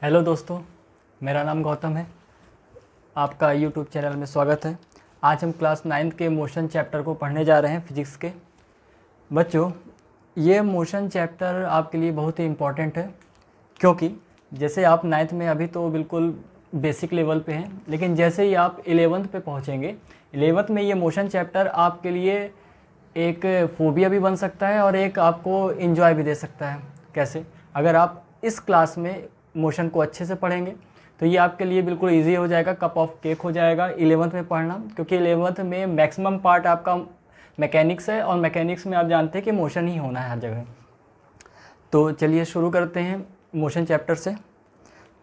Hello दोस्तों, मेरा नाम गौतम है। आपका यूट्यूब चैनल में स्वागत है। आज हम क्लास 9th के मोशन चैप्टर को पढ़ने जा रहे हैं, फिजिक्स के। बच्चों, ये मोशन चैप्टर आपके लिए बहुत ही इम्पॉर्टेंट है, क्योंकि जैसे आप 9th में अभी तो बिल्कुल बेसिक लेवल पे हैं, लेकिन जैसे ही आप 11th पे पहुँचेंगे, 11th में ये मोशन चैप्टर आपके लिए एक फोबिया भी बन सकता है और एक आपको इन्जॉय भी दे सकता है। कैसे? अगर आप इस क्लास में मोशन को अच्छे से पढ़ेंगे तो ये आपके लिए बिल्कुल इजी हो जाएगा, कप ऑफ केक हो जाएगा 11th में पढ़ना, क्योंकि 11th में मैक्सिमम पार्ट आपका मैकेनिक्स है और मैकेनिक्स में आप जानते हैं कि मोशन ही होना है हर जगह। तो चलिए शुरू करते हैं मोशन चैप्टर से।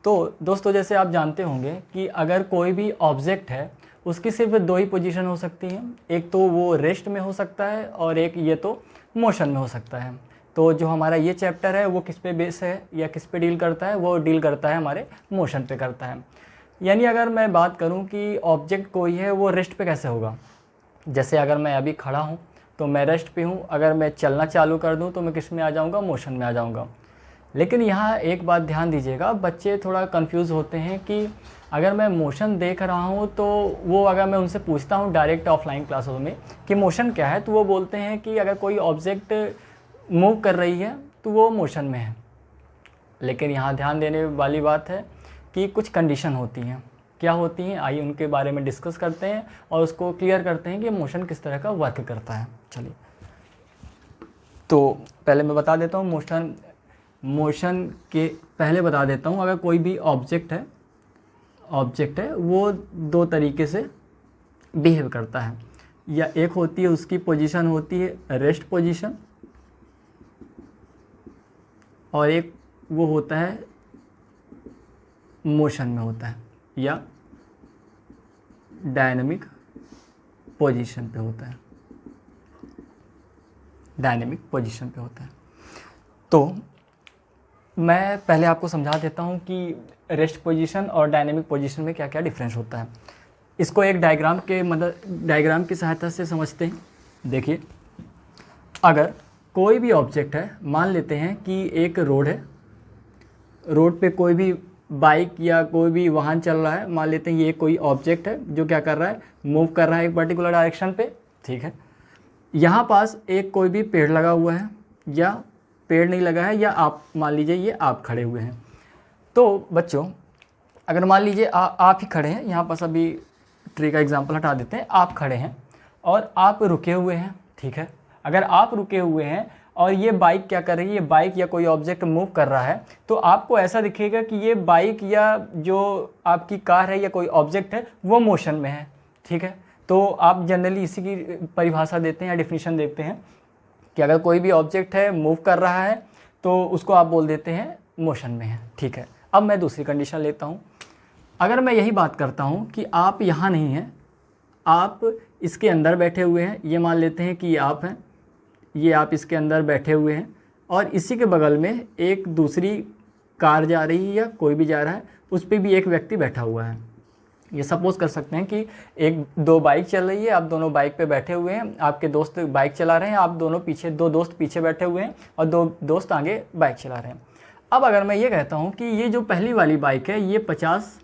तो दोस्तों, जैसे आप जानते होंगे कि अगर कोई भी ऑब्जेक्ट है उसकी सिर्फ दो ही पोजीशन हो सकती हैं, एक तो वो रेस्ट में हो सकता है और एक ये तो मोशन में हो सकता है। तो जो हमारा ये चैप्टर है वो किस पे बेस है या किस पे डील करता है? वो डील करता है हमारे मोशन पे करता है। यानी अगर मैं बात करूं कि ऑब्जेक्ट कोई है वो रेस्ट पे कैसे होगा, जैसे अगर मैं अभी खड़ा हूं तो मैं रेस्ट पे हूं, अगर मैं चलना चालू कर दूं तो मैं किस में आ जाऊंगा? मोशन में आ जाऊंगा। लेकिन यहाँ एक बात ध्यान दीजिएगा, बच्चे थोड़ा कंफ्यूज होते हैं कि अगर मैं मोशन देख रहा हूँ तो वो अगर मैं उनसे पूछता हूँ डायरेक्ट ऑफलाइन क्लासों में कि मोशन क्या है, तो वो बोलते हैं कि अगर कोई ऑब्जेक्ट मूव कर रही है तो वो मोशन में है। लेकिन यहाँ ध्यान देने वाली बात है कि कुछ कंडीशन होती हैं। क्या होती हैं, आइए उनके बारे में डिस्कस करते हैं और उसको क्लियर करते हैं कि मोशन किस तरह का वर्क करता है। चलिए, तो पहले मैं बता देता हूँ मोशन के पहले बता देता हूँ, अगर कोई भी ऑब्जेक्ट है वो दो तरीके से बिहेव करता है। या एक होती है उसकी पोजीशन होती है रेस्ट पोजीशन, और एक वो होता है मोशन में होता है या डायनामिक पोजीशन पे होता है। डायनामिक पोजीशन पे होता है। तो मैं पहले आपको समझा देता हूँ कि रेस्ट पोजीशन और डायनामिक पोजीशन में क्या क्या डिफरेंस होता है। इसको एक डायग्राम की सहायता से समझते हैं। देखिए, अगर कोई भी ऑब्जेक्ट है, मान लेते हैं कि एक रोड है, रोड पे कोई भी बाइक या कोई भी वाहन चल रहा है, मान लेते हैं ये कोई ऑब्जेक्ट है जो क्या कर रहा है, मूव कर रहा है एक पर्टिकुलर डायरेक्शन पे। ठीक है, यहाँ पास एक कोई भी पेड़ लगा हुआ है या पेड़ नहीं लगा है, या आप मान लीजिए ये आप खड़े हुए हैं। तो बच्चों, अगर मान लीजिए आप ही खड़े हैं, यहाँ पास अभी ट्री का एग्जांपल हटा देते हैं, आप खड़े हैं और आप रुके हुए हैं। ठीक है, अगर आप रुके हुए हैं और ये बाइक क्या कर रही है, ये बाइक या कोई ऑब्जेक्ट मूव कर रहा है, तो आपको ऐसा दिखेगा कि ये बाइक या जो आपकी कार है या कोई ऑब्जेक्ट है वो मोशन में है। ठीक है, तो आप जनरली इसी की परिभाषा देते हैं या डिफिनीशन देते हैं कि अगर कोई भी ऑब्जेक्ट है मूव कर रहा है तो उसको आप बोल देते हैं मोशन में है। ठीक है, अब मैं दूसरी कंडीशन लेता हूँ। अगर मैं यही बात करता हूँ कि आप यहाँ नहीं हैं, आप इसके अंदर बैठे हुए हैं, ये मान लेते हैं कि ये आप हैं, ये आप इसके अंदर बैठे हुए हैं और इसी के बगल में एक दूसरी कार जा रही है या कोई भी जा रहा है, उस पर भी एक व्यक्ति बैठा हुआ है। ये सपोज कर सकते हैं कि दो बाइक चल रही है, आप दोनों बाइक पे बैठे हुए हैं, आपके दोस्त बाइक चला रहे हैं, आप दोनों पीछे, दो दोस्त पीछे बैठे हुए हैं और दो दोस्त आगे बाइक चला रहे हैं। अब अगर मैं ये कहता हूँ कि ये जो पहली वाली बाइक है ये 50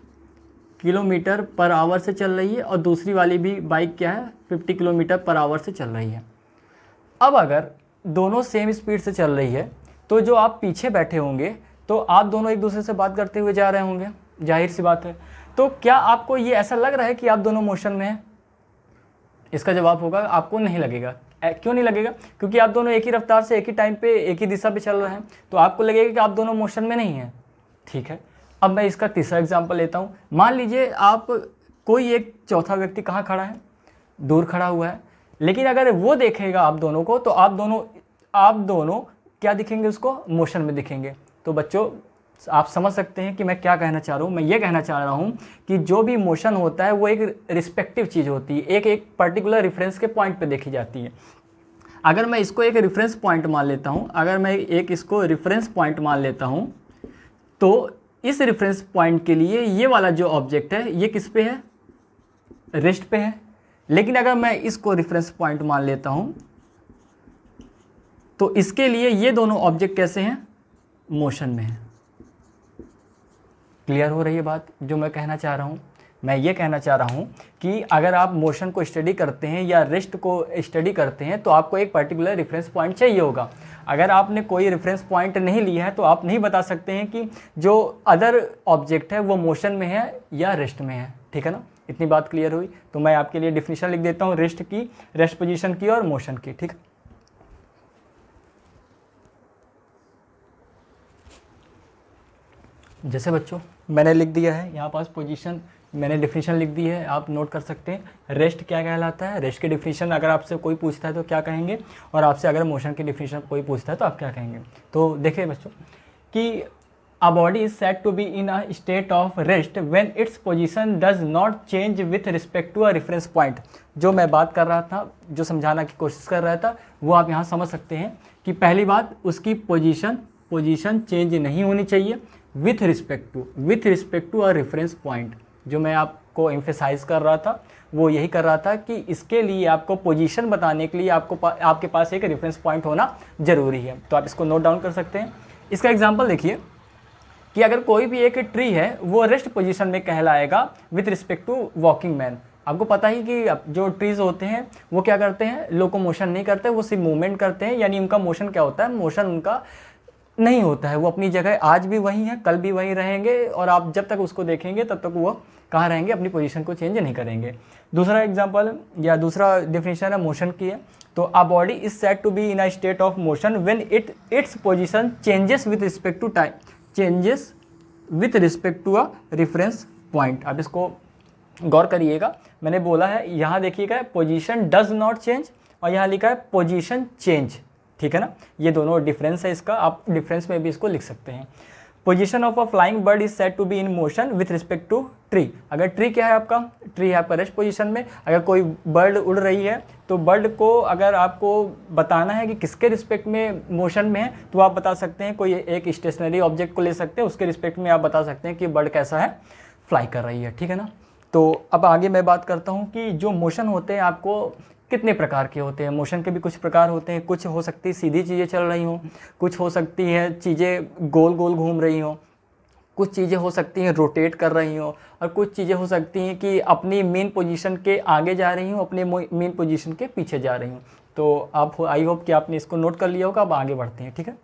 किलोमीटर पर आवर से चल रही है और दूसरी वाली भी बाइक क्या है, 50 किलोमीटर पर आवर से चल रही है। अब अगर दोनों सेम स्पीड से चल रही है तो जो आप पीछे बैठे होंगे तो आप दोनों एक दूसरे से बात करते हुए जा रहे होंगे, जाहिर सी बात है। तो क्या आपको ये ऐसा लग रहा है कि आप दोनों मोशन में हैं? इसका जवाब होगा आपको नहीं लगेगा। क्यों नहीं लगेगा? क्योंकि आप दोनों एक ही रफ्तार से एक ही टाइम पे एक ही दिशा पे चल रहे हैं, तो आपको लगेगा कि आप दोनों मोशन में नहीं हैं। ठीक है, अब मैं इसका तीसरा एग्जाम्पल लेता हूँ। मान लीजिए आप कोई एक चौथा व्यक्ति कहाँ खड़ा है, दूर खड़ा हुआ है, लेकिन अगर वो देखेगा आप दोनों को तो आप दोनों क्या दिखेंगे? उसको मोशन में दिखेंगे। तो बच्चों, आप समझ सकते हैं कि मैं क्या कहना चाह रहा हूँ। मैं ये कहना चाह रहा हूँ कि जो भी मोशन होता है वो एक रिस्पेक्टिव चीज़ होती है, एक पर्टिकुलर रेफरेंस के पॉइंट पे देखी जाती है। अगर मैं इसको एक रेफरेंस पॉइंट मान लेता हूँ, तो इस रेफरेंस पॉइंट के लिए ये वाला जो ऑब्जेक्ट है ये किस पे है? रेस्ट पे है। लेकिन अगर मैं इसको रेफरेंस पॉइंट मान लेता हूँ तो इसके लिए ये दोनों ऑब्जेक्ट कैसे हैं? मोशन में है। क्लियर हो रही है बात जो मैं कहना चाह रहा हूँ? मैं ये कहना चाह रहा हूँ कि अगर आप मोशन को स्टडी करते हैं या रेस्ट को स्टडी करते हैं तो आपको एक पर्टिकुलर रेफरेंस पॉइंट चाहिए होगा। अगर आपने कोई रेफरेंस पॉइंट नहीं लिया है तो आप नहीं बता सकते हैं कि जो अदर ऑब्जेक्ट है वो मोशन में है या रेस्ट में है। ठीक है ना, इतनी बात क्लियर हुई? तो मैं आपके लिए डिफिनीशन लिख देता हूँ रेस्ट की, रेस्ट पोजीशन की और मोशन की। ठीक है, जैसे बच्चों मैंने लिख दिया है यहाँ पास पोजीशन, मैंने डिफिनीशन लिख दी है, आप नोट कर सकते हैं। रेस्ट क्या कहलाता है? रेस्ट की डिफिनीशन अगर आपसे कोई पूछता है तो क्या कहेंगे, और आपसे अगर मोशन की डिफिनीशन कोई पूछता है तो आप क्या कहेंगे? तो देखिए बच्चों कि a body is said to be in a state of rest when its position does not change with respect to a reference point। जो मैं बात कर रहा था, जो समझाना की कोशिश कर रहा था, वो आप यहाँ समझ सकते हैं कि पहली बात उसकी पोजीशन चेंज नहीं होनी चाहिए with respect to a reference point. जो मैं आपको एम्फेसाइज कर रहा था वो यही कर रहा था कि इसके लिए आपको पोजीशन बताने के लिए आपके पास एक रेफरेंस पॉइंट होना ज़रूरी है। तो आप इसको नोट डाउन कर सकते हैं। इसका एग्जांपल देखिए कि अगर कोई भी एक ट्री है वो रेस्ट पोजीशन में कहलाएगा with respect to walking man. आपको पता ही कि जो ट्रीज़ होते हैं वो क्या करते हैं, लोकोमोशन नहीं करते, वो सिर्फ मूवमेंट करते हैं। यानी उनका मोशन क्या होता है, मोशन उनका नहीं होता है, वो अपनी जगह आज भी वही है, कल भी वही रहेंगे, और आप जब तक उसको देखेंगे तब तक वो कहाँ रहेंगे, अपनी पोजीशन को चेंज नहीं करेंगे। दूसरा एग्जांपल या दूसरा डेफिनेशन है मोशन की है। तो a body is said to be in a state of motion when its position changes with respect to time, changes with respect to a reference point. अब इसको गौर करिएगा, मैंने बोला है यहाँ देखिएगा पोजीशन डज नॉट चेंज और यहाँ लिखा है पोजीशन चेंज। ठीक है ना, ये दोनों डिफरेंस है इसका, आप डिफरेंस में भी इसको लिख सकते हैं। Position of a flying bird is said to be in motion with respect to tree. अगर ट्री क्या है आपका, ट्री है आपका रेस्ट पोजीशन में। अगर कोई बर्ड उड़ रही है तो बर्ड को अगर आपको बताना है कि किसके रिस्पेक्ट में मोशन में है तो आप बता सकते हैं, कोई एक स्टेशनरी ऑब्जेक्ट को ले सकते हैं, उसके रिस्पेक्ट में आप बता सकते हैं कि बर्ड कैसा है, फ्लाई कर रही है। ठीक है ना, तो अब आगे मैं बात करता हूँ कि जो मोशन होते हैं आपको कितने प्रकार के होते हैं। मोशन के भी कुछ प्रकार होते हैं, कुछ हो सकती है सीधी चीज़ें चल रही हों, कुछ हो सकती है चीज़ें गोल गोल घूम रही हों, कुछ चीज़ें हो सकती हैं रोटेट कर रही हों, और कुछ चीज़ें हो सकती हैं कि अपनी मेन पोजीशन के आगे जा रही हों, अपने मेन पोजीशन के पीछे जा रही हों। तो आप आई होप कि आपने इसको नोट कर लिया होगा। अब आगे बढ़ते हैं। ठीक है,